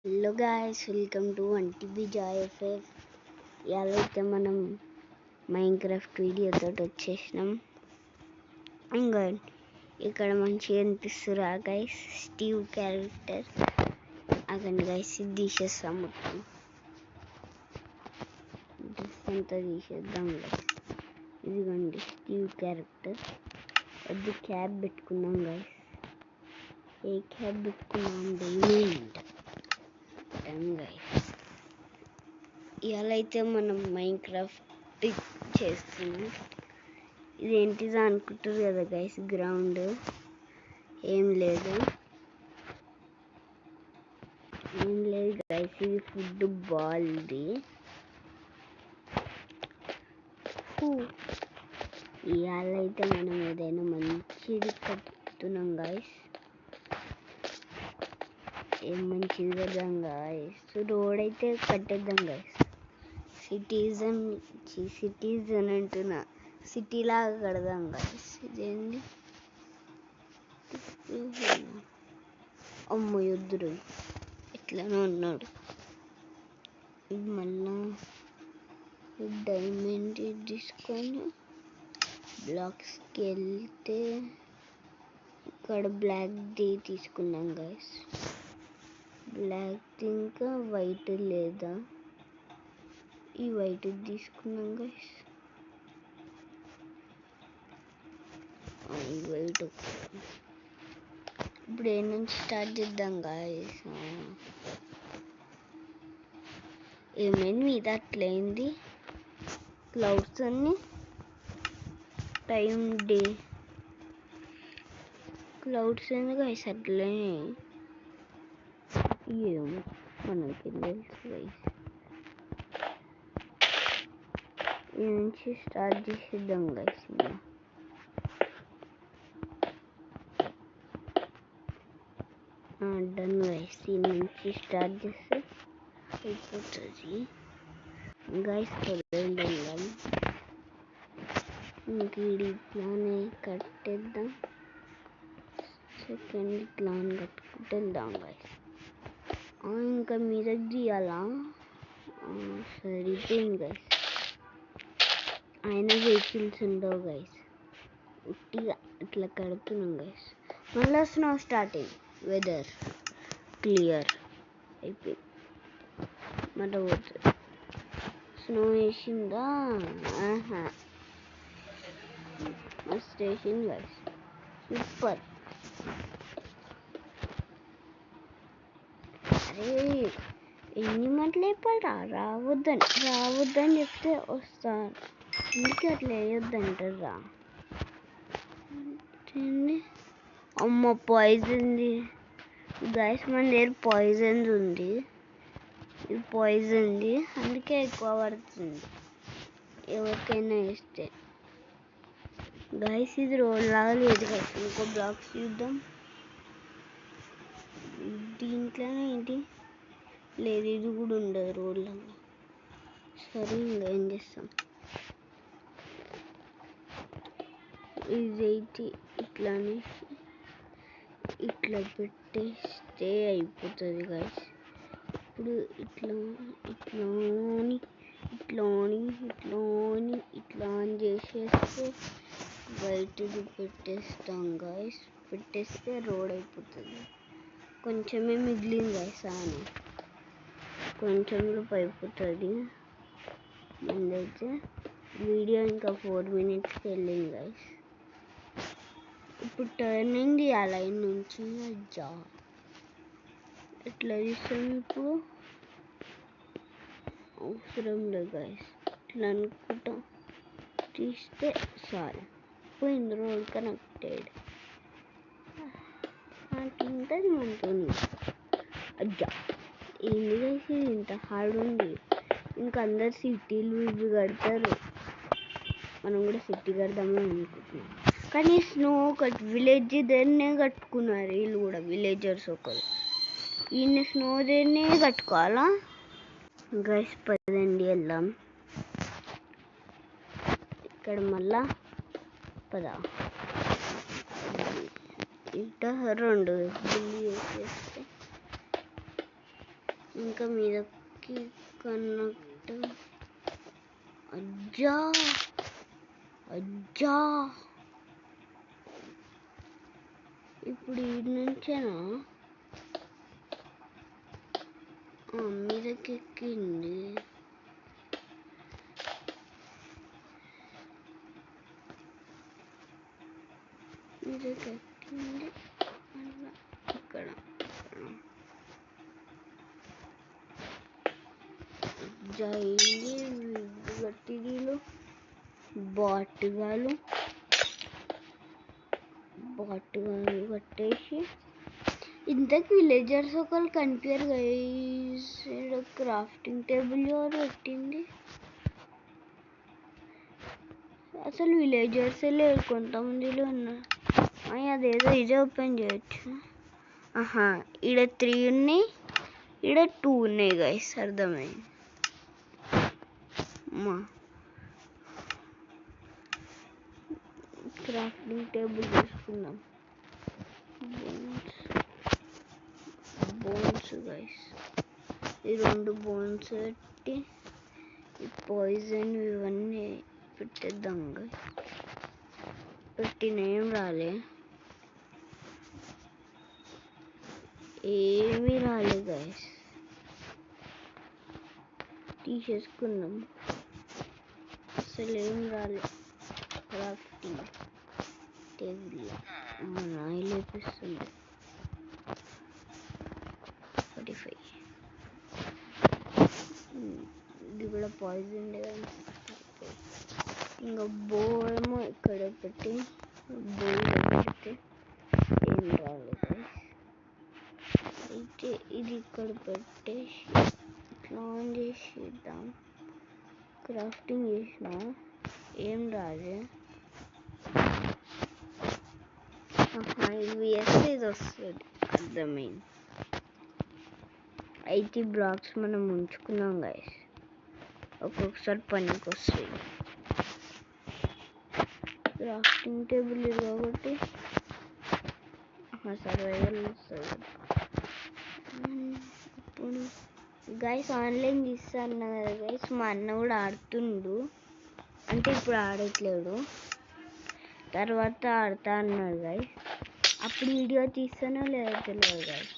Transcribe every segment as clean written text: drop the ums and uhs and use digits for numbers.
Hello guys, welcome to 1TB Joy FF. ఇవాళ అయితే మనం మైన్క్రాఫ్ట్ వీడియోతో వచ్చేసినాం. ఇంకా ఇక్కడ మంచిగా అనిపిస్తురా గైస్, స్టీవ్ క్యారెక్టర్. అదండి గైస్, ఇది తీసేస్తాం మొత్తం. డ్రెస్ అంతా తీసేద్దాం గైస్. ఇదిగోండి స్టీవ్ క్యారెక్టర్. అది క్యాప్ పెట్టుకుందాం గైస్. ఏ క్యాప్ పెట్టుకున్నాం? డైమండ్. ఇవాళ అయితే మనం మైన్క్రాఫ్ట్ చేస్తున్నాం. ఇదేంటిదా అనుకుంటారు కదా గైస్, గ్రౌండ్ ఏం లేదు గైస్, ఇది ఫుడ్ బాల్ది. ఇవాళ అయితే మనం ఏదైనా మంచిది కట్టుతున్నాం గైస్. ఏం మంచిది కడదాం గైస్. రోడ్ అయితే కట్టేద్దాం గైస్. సిటిజన్ అంటున్నా, సిటీ లాగా కడదాం గైస్. ఇదేంటి అమ్మ యుద్ధుడు ఎట్లనో ఉన్నాడు. ఇది మళ్ళా డైమండ్ తీసుకొని బ్లాక్స్కి వెళ్తే ఇక్కడ బ్లాక్ది తీసుకున్నాం గైస్. బ్లాక్ ఇంకా వైట్ లేదా, ఈ వైట్ తీసుకున్నాం గైస్. ఈ వైట్ ఇప్పుడు ఏ నుంచి స్టార్ట్ చేద్దాం గైస్. ఏమైంది మీద అట్లయింది? క్లౌడ్స్ అన్ని టైం డే క్లౌడ్స్ అన్ని గైస్ అట్లనే. ఏమో మనకి తెలుసు గైస్. ఈ నుంచి స్టార్ట్ చేసేద్దాం గైస్. Done guys. ఈ నుంచి స్టార్ట్ చేస్తే అయిపోతుంది గైస్. ఇంక ఇట్లానే కట్టేద్దాం. సెకండ్ ప్లాన్ కట్టుకుంటూ వెళ్దాం గైస్. ఇంకా మీద తీయాలా? సరిపోయింది గైస్. అయినా వెహికల్స్ ఉండవు గైస్, ఉట్టిగా ఇట్లా కడుతున్నాం గైస్. మళ్ళీ స్నో స్టార్ట్ అయింది. వెదర్ క్లియర్ అయిపోయింది. మళ్ళీ పోతుంది. స్నో వేసిందా? మస్తు వేసింది గైస్, సూపర్. అరే ఎన్ని మంటలు అయిపోయారా? రావద్దని చెప్తే వస్తారు. అందుకే అట్లా వేయొద్దంటారా? అమ్మ పాయిజన్ది గైస్, మన దగ్గర పాయిజన్ ఉంది. ఇది పాయిజన్ది, అందుకే ఎక్కువ పడుతుంది ఎవరికైనా వేస్తే గైస్. ఇది రోడ్ లాగా లేదు గైస్. ఇంకో బ్లాక్స్ చూద్దాం. దీంట్లోనే ఏంటి లేదు, ఇది కూడా ఉండదు రోడ్ లాగా. సరే ఇంకా ఏం చేస్తాం. ఇదైతే ఇట్లానే ఇట్లా పెట్టేస్తే అయిపోతుంది గైస్. ఇప్పుడు ఇట్లా చేసేస్తే వైట్ది పెట్టేస్తాం గైస్. పెట్టేస్తే రోడ్ అయిపోతుంది. కొంచెమే మిగిలింది గైస్, అని కొంచెంలో అయిపోతుంది. మందైతే వీడియో ఇంకా 4 minutesకి వెళ్ళింది గైస్. ఇప్పుడు టర్నింగ్ తీయాలి లైన్ నుంచి. అజ్జా ఎట్లా తీస్తాం ఇప్పుడు? అవసరం లేదు గైస్, ఇట్లా అనుకుంటా తీస్తే చాలు. పోయింది రోడ్ కనెక్టెడ్. నాకుంటుంది మనతోని. అజ్జా ఏంది గైస్, ఇది ఇంత హార్డ్ ఉంది. ఇంకా అందరు సిటీలు ఇవి కడతారు, మనం కూడా సిటీ కడదామని అనుకుంటున్నాం. కానీ స్నో విలేజ్ దగ్గరనే కట్టుకున్నారు వీళ్ళు కూడా, విలేజర్స్ ఒకరు. ఈయన స్నో దగ్గరనే కట్టుకోవాలా గైస్? పదండి వెళ్దాం. ఇక్కడ మళ్ళా పదా ఇట 2 బిల్లు వేసేస్తే ఇంకా మీదకి కనెక్ట్. అజ్జా అజ్జా ఇప్పుడు ఈ నుంచేనా మీదకి ఎక్కింది. మీదకి ఎక్కింది ఇక్కడ అయింది. గట్టిదీలు బాటుగాలు కట్టేసి ఇంతకు విలేజర్స్ ఒకళ్ళు కనిపించారు గైస్. క్రాఫ్టింగ్ టేబుల్ ఎవరు పెట్టింది? అసలు విలేజర్స్ లేరు, కొంతమందిలో ఉన్నారు. అదేదో ఇదే ఓపెన్ చేయొచ్చు. ఈడ 3 ఉన్నాయి, ఈడ 2 ఉన్నాయి గైస్. అర్థమైంది. క్రాఫ్టింగ్ టేబుల్ తీసుకుందాం. బోన్స్ గైస్, ఈ 2 బోన్స్ పెట్టి ఈ పాయిజన్ ఇవన్నీ పెట్టేద్దాం గైస్. పెట్టిన ఏం రాలే, ఏమీ రాలే గైస్. తీసేసుకుందాం, అసలు ఏం రాలే. క్రాఫ్టింగ్ టేబుల్ మన లేపిస్తుంది 45. ఇది కూడా పాయిజన్. ఇంకా బో ఏమో ఇక్కడ పెట్టి బో పెడితే ఏం రాలేదు. అయితే ఇది ఇక్కడ పెట్టేసి ఇట్లా ఆన్ చేసిద్దాం. క్రాఫ్టింగ్ చేసిన ఏం రాదు. ఇది వేస్తే ఇది వస్తుంది. అర్థమైంది. 80 బ్లాక్స్ మనం ఉంచుకున్నాం గైస్, ఒక్కొక్కసారి పనికి వస్తుంది. క్రాఫ్టింగ్ టేబుల్ ఇది కాబట్టి సర్వైవల్ వస్తుంది. ఇప్పుడు గైస్ ఆన్లైన్ తీస్తాను కదా గైస్, మా అన్న కూడా ఆడుతుండు. అంటే ఇప్పుడు ఆడట్లేడు, తర్వాత ఆడతా అన్నాడు గైస్. అప్పుడు వీడియో తీస్తానో లేదో తెలియదు గైస్,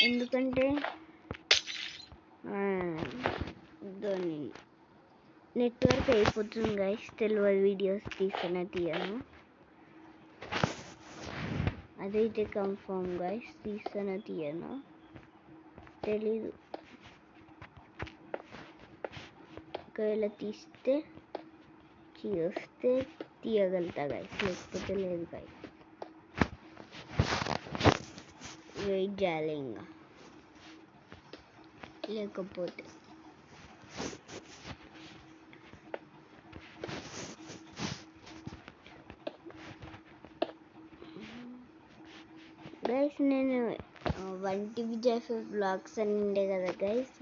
ఎందుకంటే దాని నెట్వర్క్ అయిపోతుంది గైస్. తెలియదు వీడియోస్ తీయను. అదైతే కన్ఫర్మ్ గైస్, తీయను తెలీదు. ఒకవేళ తీస్తే తీయగలుగుతా గైస్, లేకపోతే లేదు గైస్. వెయిట్ చేయాలి ఇంకా, లేకపోతే గైస్ నేను 1TBJF బ్లాగ్స్ అని ఉండే కదా గైస్,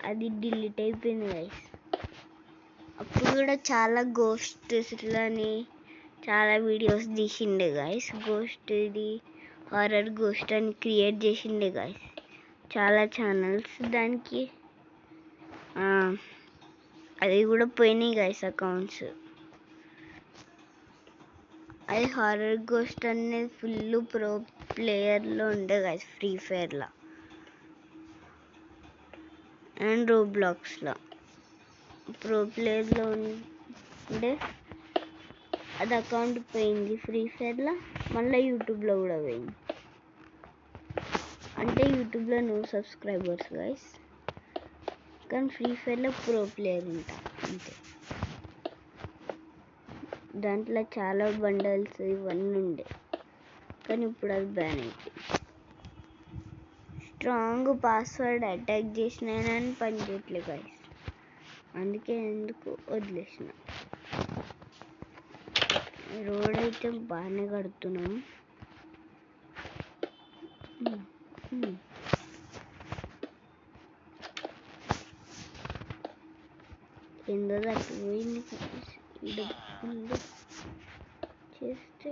అది డిలీట్ అయిపోయింది గైస్. అప్పుడు కూడా చాలా గోస్ట్లని చాలా వీడియోస్ తీసిండే గైస్. ఇది హారర్ గోస్ట్ అని క్రియేట్ చేసిండే గైస్, చాలా ఛానల్స్. దానికి అది కూడా పోయినాయి గైస్ అకౌంట్స్. అది హారర్ గోస్ట్ అనేది ఫుల్ ప్రో ప్లేయర్లో ఉండే గైస్, ఫ్రీ ఫైర్లో అండ్ రోబ్లాక్స్లో ప్రో ప్లేయర్లో ఉండే. అది అకౌంట్ పోయింది ఫ్రీ ఫైర్లో, మళ్ళీ యూట్యూబ్లో కూడా పోయింది. అంటే యూట్యూబ్లో నో సబ్స్క్రైబర్స్ గైస్, కానీ ఫ్రీ ఫైర్లో ప్రో ప్లేయర్ ఉంటా అంతే. దాంట్లో చాలా బండల్స్ ఇవన్నీ ఉండే, కానీ ఇప్పుడు అది బ్యాన్ అయిపోయింది. స్ట్రాంగ్ పాస్వర్డ్ అటాక్ చేసినానని పని చేయట్లేదు గైస్, అందుకే ఎందుకు వదిలేసిన. రోడ్ అయితే బాగానే కడుతున్నాం. కింద తప్పిపోయింది ముందు చేస్తే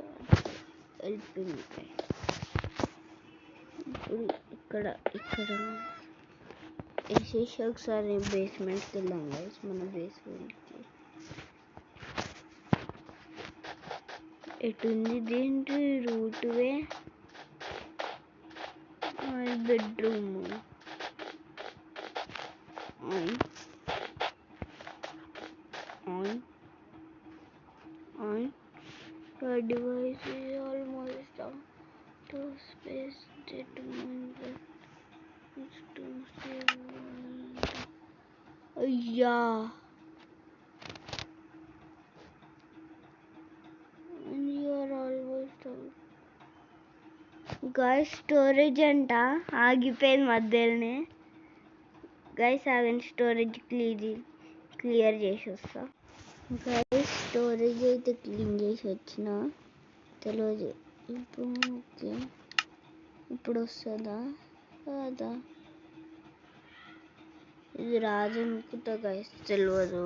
వెళ్ళిపోయింది. ఇప్పుడు ఇక్కడ వేసేసి ఒకసారి బేస్మెంట్కి వెళ్దాం గైస్. మన బేస్మెంట్కి ఎటుంది దేంటి route way bedroom on on on your device is almost out of space determined to save అయ్యా you're almost out guys. Storage అంట ఆగిపోయింది మధ్యలోనే. గైస్ ఆగండి, స్టోరేజ్ క్లియర్ చేసి వస్తా. గైస్ స్టోరేజ్ అయితే క్లీన్ చేసి వచ్చిన, తెలియదు ఇప్పుడు. ఓకే ఇప్పుడు వస్తుందా కాదా? ఇది రాదనుకుంటా గైస్, తెలియదు.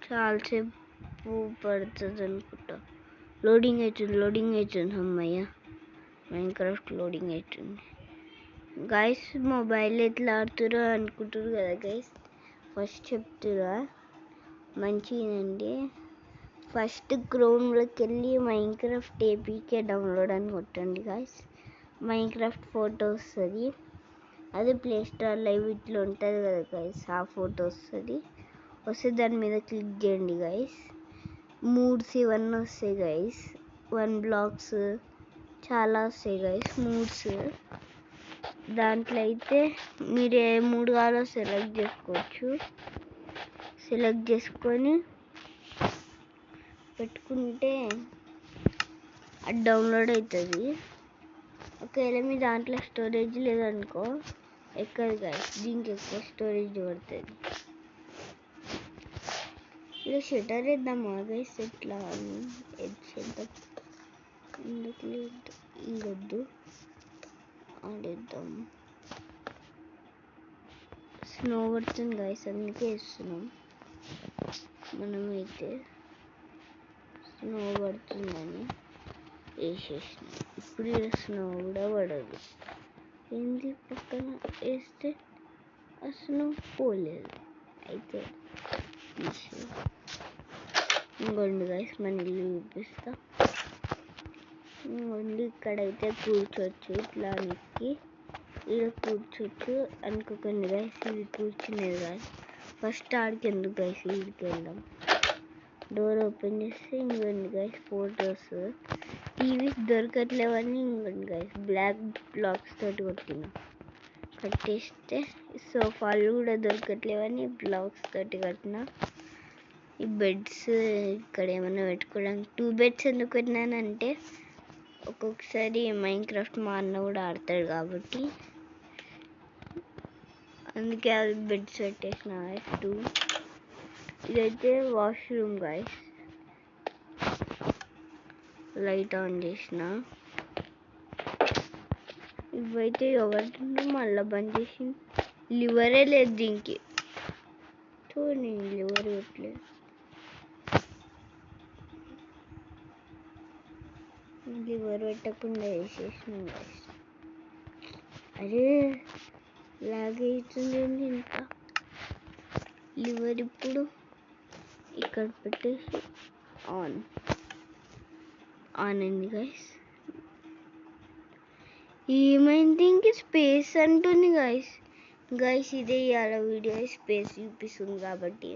చాలాసేపు పడుతుంది అనుకుంటా. లోడింగ్ అవుతుంది అమ్మయ్య. మైన్క్రాఫ్ట్ లోడింగ్ అవుతుంది గైస్. మొబైల్ ఎట్లా ఆడుతురో అనుకుంటారు కదా గైస్. ఫస్ట్ చెప్తురా మంచిదండి. ఫస్ట్ క్రోమ్లోకి వెళ్ళి మైన్క్రాఫ్ట్ ఏపీకే డౌన్లోడ్ అని కొట్టండి గైస్. మైన్క్రాఫ్ట్ ఫోటో వస్తుంది. అదే ప్లే స్టోర్ లైవ్ ఇట్లా ఉంటుంది కదా గైస్, ఆ ఫోటో వస్తుంది. వస్తే దాని మీద క్లిక్ చేయండి గైస్. మూడ్స్ ఇవన్నీ వస్తాయి గైస్. 1 బ్లాక్స్ చాలా వస్తాయి గైస్ మూడ్స్. దాంట్లో అయితే మీరు ఏ మూడు కావాలో సెలెక్ట్ చేసుకోవచ్చు. సెలెక్ట్ చేసుకొని పెట్టుకుంటే అది డౌన్లోడ్ అవుతుంది. ఒకవేళ మీ దాంట్లో స్టోరేజ్ లేదనుకో ఎక్కదు గైస్, దీనికి ఎక్కువ స్టోరేజ్ పడుతుంది. ఇలా షటర్ వేద్దామా గైస్? ఎట్లా చేద్దాం, ఎందుకు లేదు ఇంకొద్దు, ఆడేద్దాం. స్నో పడుతుంది గైస్, అందుకే వేస్తున్నాం. మనమైతే స్నో పడుతుందని వేసేసినాం. ఇప్పుడు స్నో కూడా పడదు. ఏంటి పక్కన వేస్తే ఆ స్నో పోలేదు. అయితే ఇంకోండి గైస్, మన ఇల్లు చూపిస్తా. ఇంకోండి ఇక్కడైతే కూర్చోవచ్చు. ఇట్లా నెక్కి ఇక్కడ కూర్చోవచ్చు అనుకోకండి గైస్, ఇది కూర్చునేది గైస్. ఫస్ట్ ఆడికి ఎందుకు గైస్, వీడికి వెళ్దాం. డోర్ ఓపెన్ చేస్తే ఇంకోండి గైస్ ఫోటోస్. టీవీస్ దొరకట్లేవని ఇంకోండి గైస్ బ్లాక్ బ్లాక్స్ తోటి కట్టేస్తే. సోఫాలు కూడా దొరకట్లేవని బ్లాక్స్ తోటి కట్టిన. ఈ బెడ్స్ ఇక్కడ ఏమైనా పెట్టుకోవడానికి 2 బెడ్స్ ఎందుకు పెట్టినానంటే ఒక్కొక్కసారి మైన్క్రాఫ్ట్ మా అన్న కూడా ఆడతాడు కాబట్టి అందుకే అది బెడ్స్ పెట్టేసిన గైస్ 2. ఇదైతే వాష్రూమ్ గైస్. లైట్ ఆన్ చేసిన. ఇవైతే ఎవరి మళ్ళీ బంద్ చేసి లివరే లేదు దీనికి. చూడండి లివర్ పెట్టలేదు. లివర్ పెట్టకుండా వేసేసినాం గైస్. అరే లాగ్ అవుతుంది ఇంకా. లివర్ ఇప్పుడు ఇక్కడ పెట్టేసి ఆన్ అయింది గైస్. ఏమైంది ఇంక స్పేస్ అంటుంది గైస్ ఇదే ఇవాళ వీడియో స్పేస్ చూపిస్తుంది కాబట్టి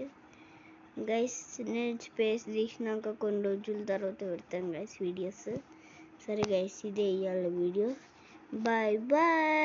గైస్ నేను స్పేస్ తీసినాక కొన్ని రోజుల తర్వాత పెడతాను గైస్ వీడియోస్. సరే గైస్ ఇదే ఇవాళ వీడియో. Bye bye.